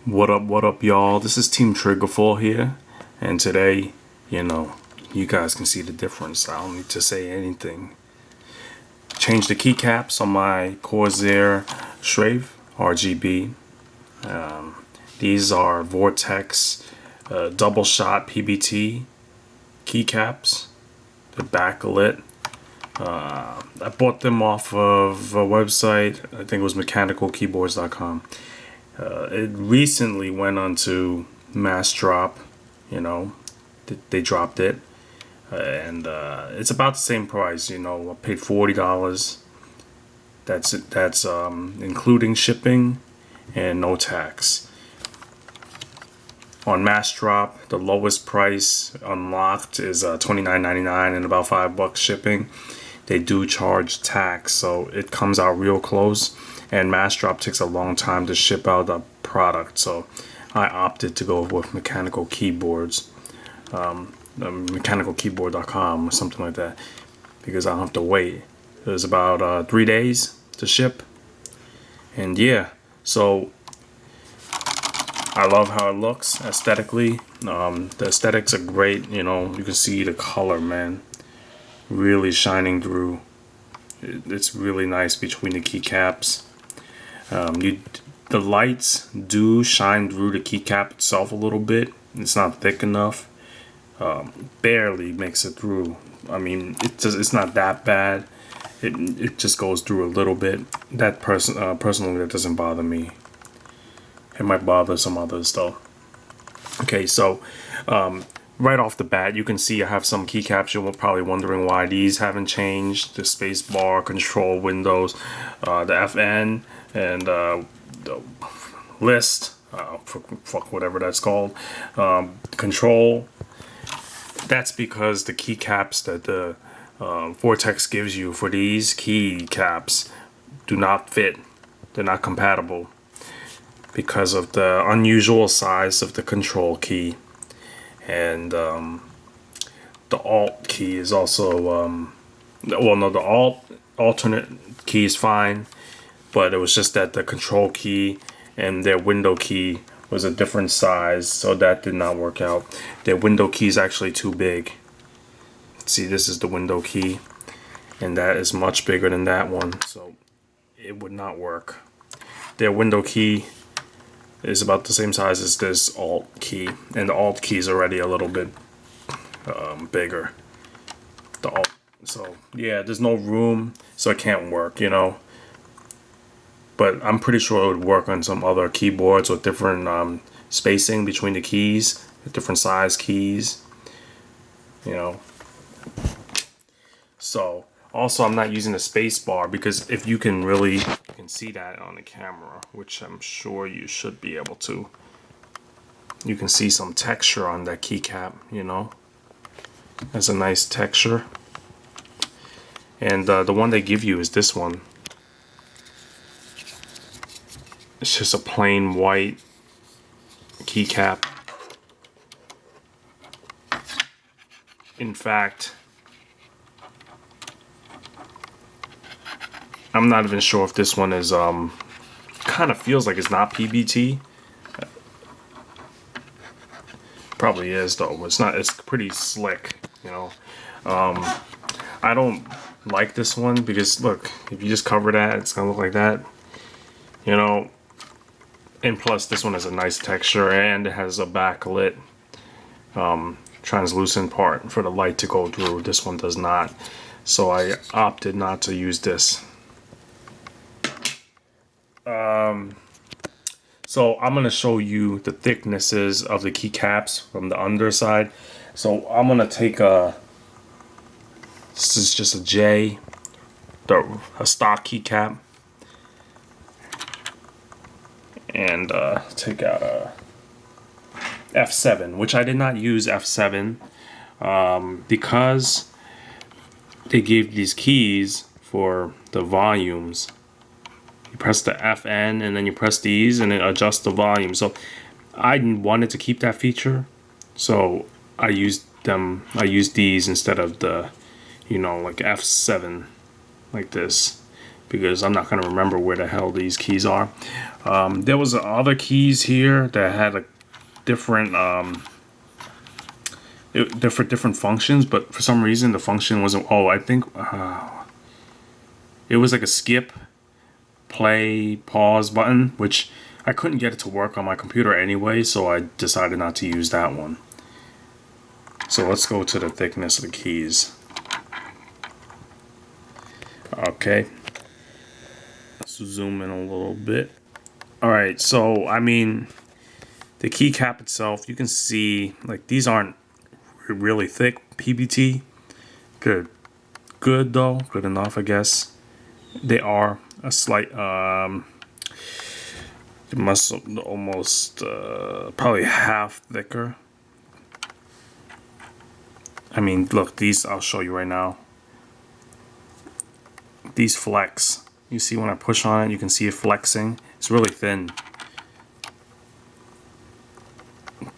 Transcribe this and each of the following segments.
What up, y'all? This is Team Triggerful here, and today, you guys can see the difference. I don't need to say anything. Change the keycaps on my Corsair Strafe RGB. These are VORTEX Doubleshot PBT keycaps. They're backlit. I bought them off of a website. I think it was mechanicalkeyboards.com. It recently went on to mass drop. They dropped it, and it's about the same price. I paid $40. That's including shipping and no tax. On mass drop, the lowest price unlocked is $29.99 and about $5 shipping. They do charge tax, so it comes out real close. And mass drop takes a long time to ship out a product, so I opted to go with Mechanical Keyboards, mechanicalkeyboard.com or something like that, because I don't have to wait. It was about 3 days to ship, and yeah, so I love how it looks aesthetically. The aesthetics are great. You can see the color, man, really shining through. It's really nice between the keycaps. The lights do shine through the keycap itself a little bit. It's not thick enough. Barely makes it through. I mean, it's not that bad. It just goes through a little bit. That personally, that doesn't bother me. It might bother some others though. Okay, so right off the bat, you can see I have some keycaps. You're probably wondering why these haven't changed. The space bar, control windows, the FN, and the list, fuck whatever that's called, control. That's because the keycaps that the VORTEX gives you for these keycaps do not fit. They're not compatible because of the unusual size of the control key. And the alt key is also the alternate key is fine, but it was just that the control key and their window key was a different size, so that did not work out. Their window key is actually too big. See, this is the window key, and that is much bigger than that one, so it would not work. Their window key is about the same size as this alt key, and the alt key is already a little bit bigger. So yeah, there's no room, so it can't work, But I'm pretty sure it would work on some other keyboards with different spacing between the keys, different size keys, So also, I'm not using a space bar because if you can see that on the camera, which I'm sure you should be able to. You can see some texture on that keycap, There's a nice texture. And the one they give you is this one. It's just a plain white keycap. In fact, I'm not even sure if this one is kind of feels like it's not PBT. Probably is though. It's not. It's pretty slick, I don't like this one because look, if you just cover that, it's gonna look like that, And plus, this one has a nice texture and it has a backlit translucent part for the light to go through. This one does not, so I opted not to use this. So I'm gonna show you the thicknesses of the keycaps from the underside. So I'm gonna take this is just a J, a stock keycap, and take out a F7, which I did not use F7 because they gave these keys for the volumes. You press the FN and then you press these and it adjusts the volume. So I wanted to keep that feature, so I used them. I used these instead of the, like F7, like this, because I'm not gonna remember where the hell these keys are. There was other keys here that had a different different functions, but for some reason the function wasn't. Oh, I think it was like a skip, play, pause button, which I couldn't get it to work on my computer anyway, so I decided not to use that one. So let's go to the thickness of the keys. Okay, let's zoom in a little bit. Alright, so I mean, the keycap itself, you can see like these aren't really thick PBT. Good though, good enough, I guess. They are a slight it must almost probably half thicker. I mean, look, these, I'll show you right now. These flex. You see when I push on it, you can see it flexing. It's really thin.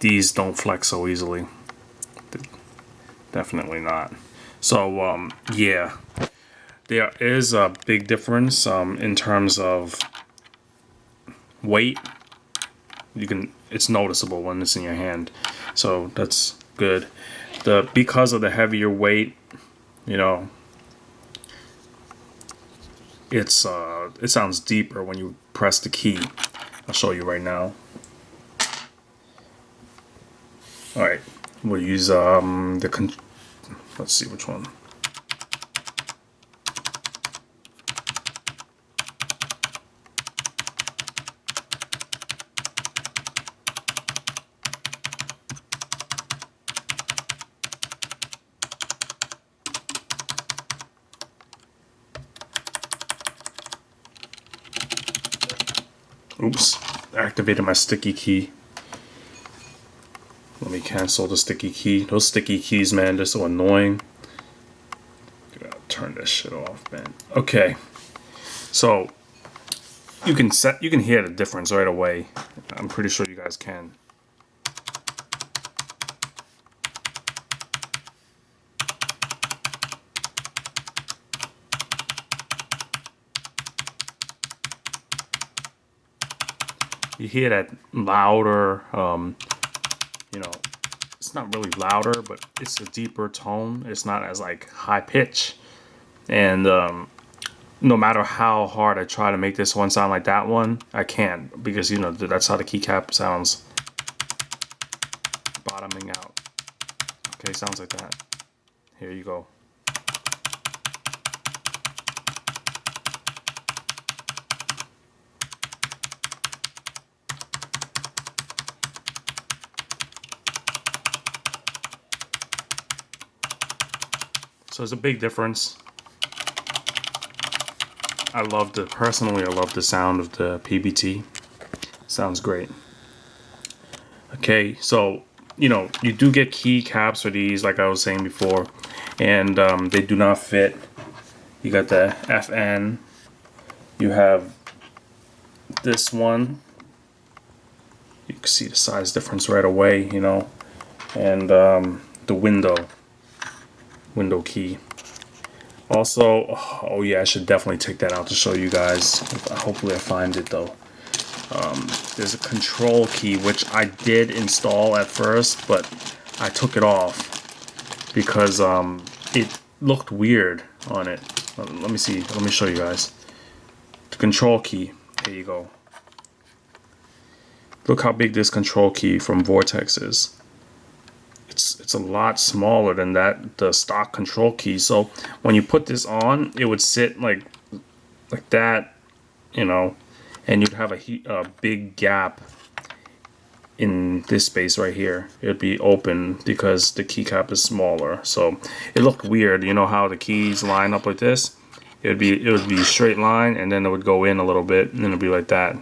These don't flex so easily. Definitely not. So yeah, there is a big difference in terms of weight. It's noticeable when it's in your hand, so that's good. Because of the heavier weight, you know, it sounds deeper when you press the key. I'll show you right now. All right, we'll use let's see which one. Oops, I activated my sticky key. Let me cancel the sticky key. Those sticky keys, man, they're so annoying. Gotta turn this shit off, man. Okay, so you can hear the difference right away. I'm pretty sure you guys can. You hear that louder, you know, it's not really louder, but it's a deeper tone. It's not as like high pitch. And no matter how hard I try to make this one sound like that one, I can't, because you know that's how the keycap sounds. Bottoming out. Okay, sounds like that. Here you go. So there's a big difference. Personally, I love the sound of the PBT. Sounds great. Okay, so, you know, you do get keycaps for these, like I was saying before, and they do not fit. You got the FN. You have this one. You can see the size difference right away, you know, and the window key. Also, oh yeah, I should definitely take that out to show you guys. Hopefully I find it though. There's a control key, which I did install at first, but I took it off because it looked weird on it. Let me see. Let me show you guys. The control key. Here you go. Look how big this control key from VORTEX is. It's a lot smaller than the stock control key. So when you put this on, it would sit like that, you know, and you'd have a big gap in this space right here. It'd be open because the keycap is smaller. So it looked weird. You know how the keys line up like this? It would be straight line, and then it would go in a little bit, and then it'd be like that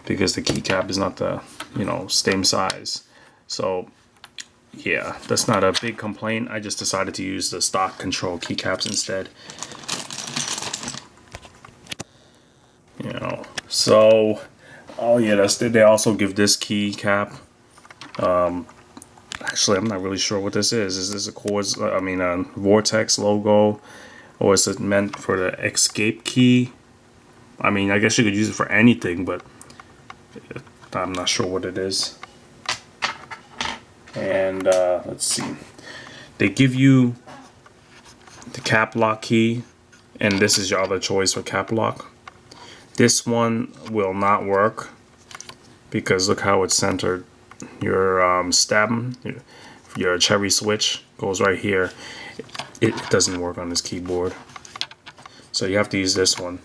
because the keycap is not the, you know, same size. So yeah, that's not a big complaint. I just decided to use the stock control keycaps instead. You know, so oh yeah, they also give this keycap. Actually, I'm not really sure what this is. Is this a VORTEX logo, or is it meant for the escape key? I mean, I guess you could use it for anything, but I'm not sure what it is. And let's see. They give you the cap lock key, and this is your other choice for cap lock. This one will not work because look how it's centered. Your stem, your cherry switch goes right here. It doesn't work on this keyboard, so you have to use this one.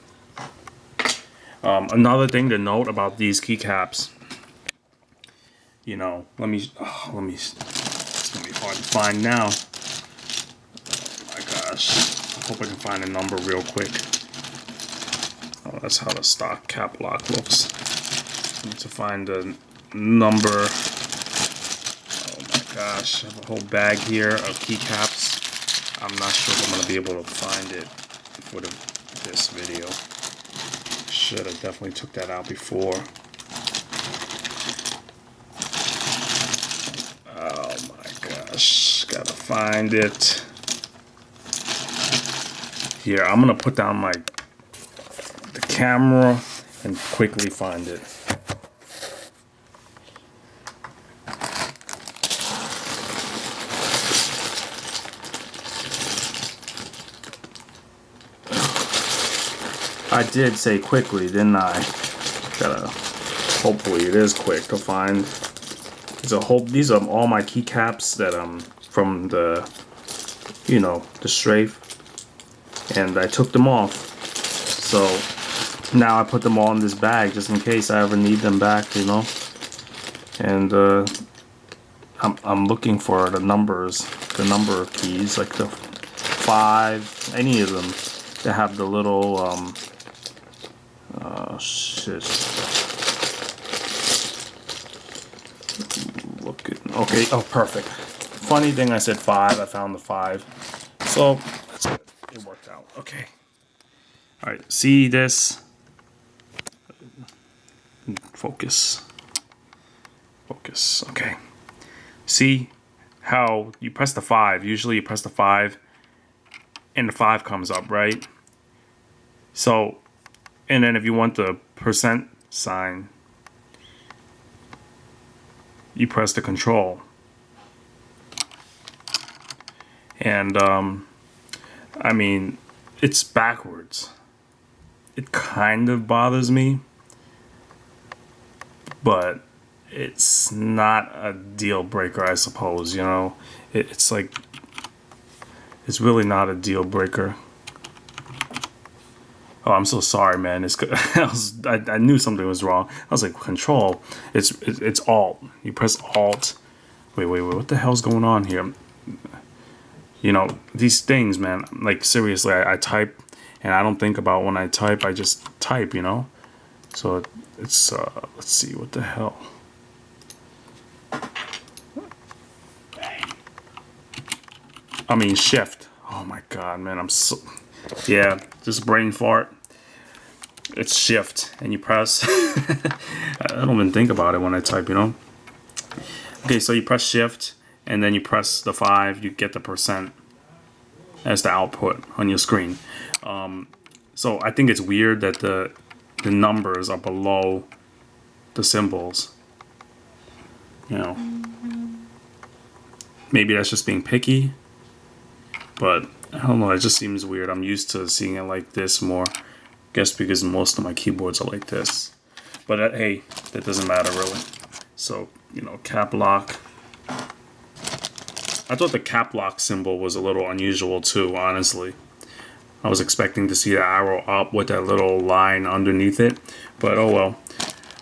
Another thing to note about these keycaps, you know, let me. It's gonna be hard to find now. Oh my gosh! I hope I can find a number real quick. Oh, that's how the stock cap lock looks. I need to find a number. Oh my gosh! I have a whole bag here of keycaps. I'm not sure if I'm gonna be able to find it for this video. Should have definitely took that out before. Oh my gosh, gotta find it. Here, I'm gonna put down the camera and quickly find it. I did say quickly, didn't I? Hopefully it is quick to find. These are all my keycaps that from the, you know, the Strafe, and I took them off. So now I put them all in this bag just in case I ever need them back, you know. And I'm looking for the number of keys, like the 5, any of them that have the little shit. Okay, oh perfect. Funny thing, I said 5, I found the 5. So that's good. It worked out. Okay. Alright, see this? Focus. Focus. Okay. See how you press the 5. Usually you press the 5 and the 5 comes up, right? So, and then if you want the percent sign, you press the control. And I mean, it's backwards. It kind of bothers me, but it's not a deal breaker, I suppose, you know. It's like, it's really not a deal breaker. Oh, I'm so sorry, man. It's I knew something was wrong. I was like, control. It's Alt. You press Alt. Wait. What the hell's going on here? You know, these things, man. Like seriously, I type, and I don't think about when I type. I just type, you know. So it's let's see, what the hell. I mean, Shift. Oh my God, man. I'm so, yeah, just brain fart. It's Shift, and you press. I don't even think about it when I type, you know. Okay, so you press Shift, and then you press the 5. You get the percent as the output on your screen. So I think it's weird that the numbers are below the symbols. You know, maybe that's just being picky, but I don't know. It just seems weird. I'm used to seeing it like this more. Guess because most of my keyboards are like this, but hey, that doesn't matter really. So, you know, cap lock. I thought the cap lock symbol was a little unusual too, honestly. I was expecting to see the arrow up with that little line underneath it, but oh well.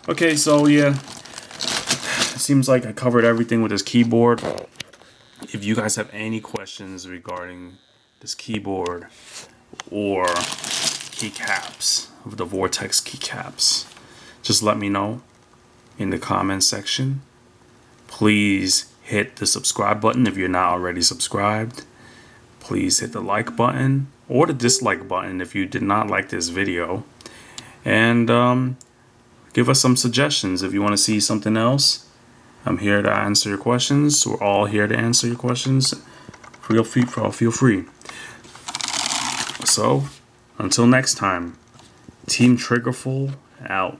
Okay, so yeah, it seems like I covered everything with this keyboard. If you guys have any questions regarding this keyboard or keycaps, of the VORTEX keycaps, just let me know in the comments section. Please hit the subscribe button if you're not already subscribed. Please hit the like button or the dislike button if you did not like this video, and give us some suggestions if you want to see something else. I'm here to answer your questions. We're all here to answer your questions. Feel free. So, until next time, Team Triggerful out.